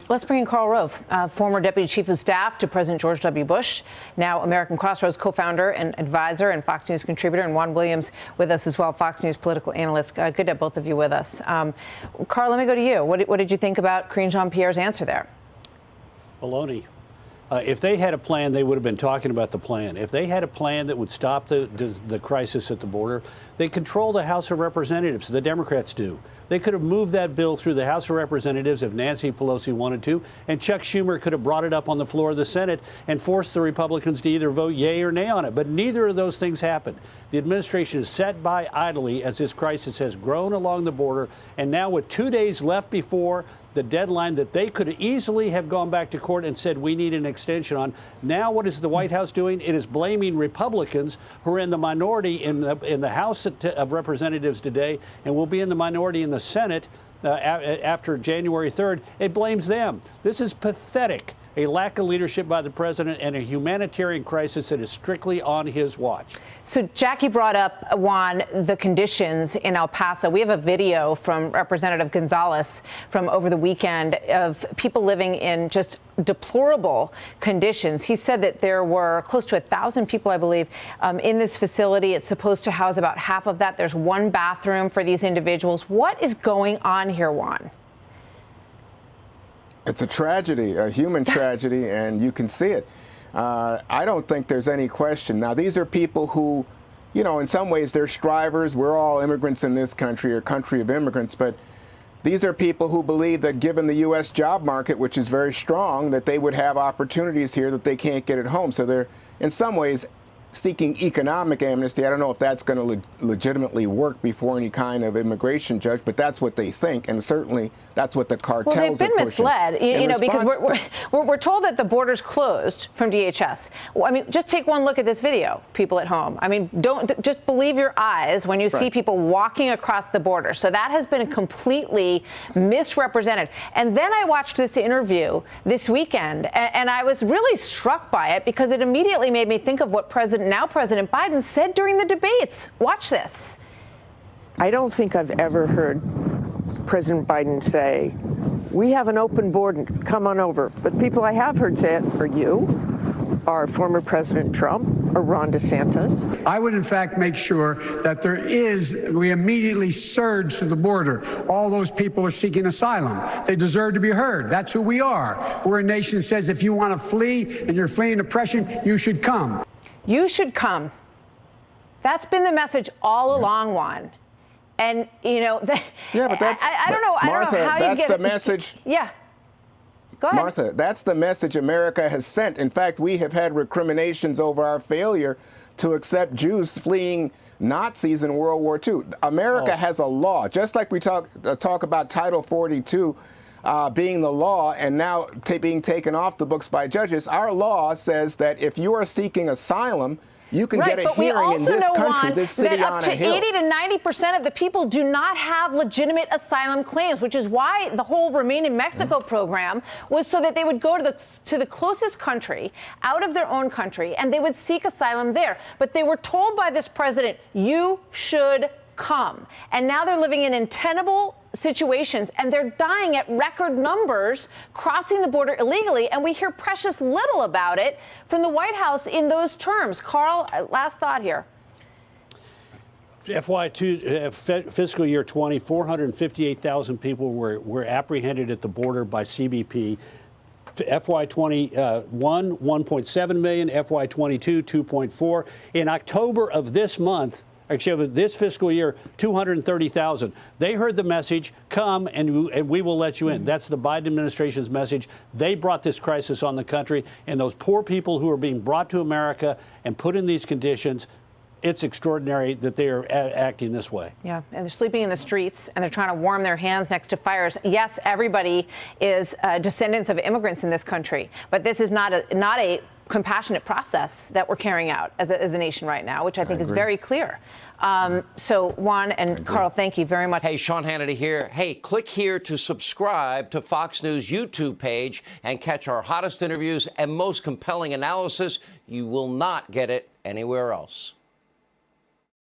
Let's bring in Karl Rove, former Deputy Chief of Staff to President George W. Bush, now American Crossroads co-founder and advisor and Fox News contributor, and Juan Williams with us as well, Fox News political analyst. Good to have both of you with us. Karl, let me go to you. What did you think about Karine Jean-Pierre's answer there? Baloney. If they had a plan, they would have been talking about the plan. If they had a plan that would stop the crisis at the border, they control the House of Representatives. The Democrats do. They could have moved that bill through the House of Representatives if Nancy Pelosi wanted to, and Chuck Schumer could have brought it up on the floor of the Senate and forced the Republicans to either vote yay or nay on it. But neither of those things happened. The administration has sat by idly as this crisis has grown along the border, and now with 2 days left before the deadline that they could easily have gone back to court and said we need an extension on. Now what is the White House doing? It is blaming Republicans who are in the minority in the House of Representatives today and will be in the minority in the Senate after January 3rd. It blames them. This is pathetic. A lack of leadership by the president and a humanitarian crisis that is strictly on his watch. So Jackie brought up, Juan, the conditions in El Paso. We have a video from Representative Gonzalez from over the weekend of people living in just deplorable conditions. He said that there were close to 1,000 people, I believe, in this facility. It's supposed to house about half of that. There's one bathroom for these individuals. What is going on here, Juan? It's a tragedy, a human tragedy, and you can see it. I don't think there's any question. Now, these are people who, you know, in some ways they're strivers. We're all immigrants in this country, a country of immigrants, but these are people who believe that given the U.S. job market, which is very strong, that they would have opportunities here that they can't get at home. So they're, in some ways, seeking economic amnesty. I don't know if that's going to legitimately work before any kind of immigration judge, but that's what they think, and certainly that's what the cartels are pushing. Well, they've been misled, you know, because we're told that the border's closed from DHS. Well, I mean, just take one look at this video, people at home. I mean, don't just believe your eyes when you see people walking across the border. So that has been completely misrepresented. And then I watched this interview this weekend, and I was really struck by it because it immediately made me think of what now President Biden said during the debates. Watch this. I don't think I've ever heard President Biden say, we have an open border, come on over. But people I have heard say it are you, are former President Trump, or Ron DeSantis. I would, in fact, make sure that we immediately surge to the border. All those people are seeking asylum. They deserve to be heard. That's who we are. We're a nation that says if you want to flee and you're fleeing oppression, you should come. You should come. That's been the message all along, Juan. And, you know, yeah, but that's, I don't know. Martha, I don't know how that's you get the message. Yeah. Go ahead. Martha, that's the message America has sent. In fact, we have had recriminations over our failure to accept Jews fleeing Nazis in World War II. America has a law, just like we talk about Title 42 being the law and now being taken off the books by judges. Our law says that if you are seeking asylum, you can get a hearing in this country, this city on a hill. Up to 80 to 90% of the people do not have legitimate asylum claims, which is why the whole Remain in Mexico program was so that they would go to the closest country out of their own country and they would seek asylum there. But they were told by this president, you should come. And now they're living in untenable situations and they're dying at record numbers crossing the border illegally. And we hear precious little about it from the White House in those terms. Karl, last thought here. Fiscal year 20, 458,000 people were apprehended at the border by CBP. FY21, 1.7 million, FY22, 2.4. In October of this month, actually, this fiscal year, 230,000. They heard the message, come and we will let you in. That's the Biden administration's message. They brought this crisis on the country, and those poor people who are being brought to America and put in these conditions, it's extraordinary that they are acting this way. Yeah, and they're sleeping in the streets, and they're trying to warm their hands next to fires. Yes, everybody is descendants of immigrants in this country, but this is not a compassionate process that we're carrying out as a nation right now, which I think is very clear. So, Juan and Karl, thank you very much. Hey, Sean Hannity here. Hey, click here to subscribe to Fox News YouTube page and catch our hottest interviews and most compelling analysis. You will not get it anywhere else.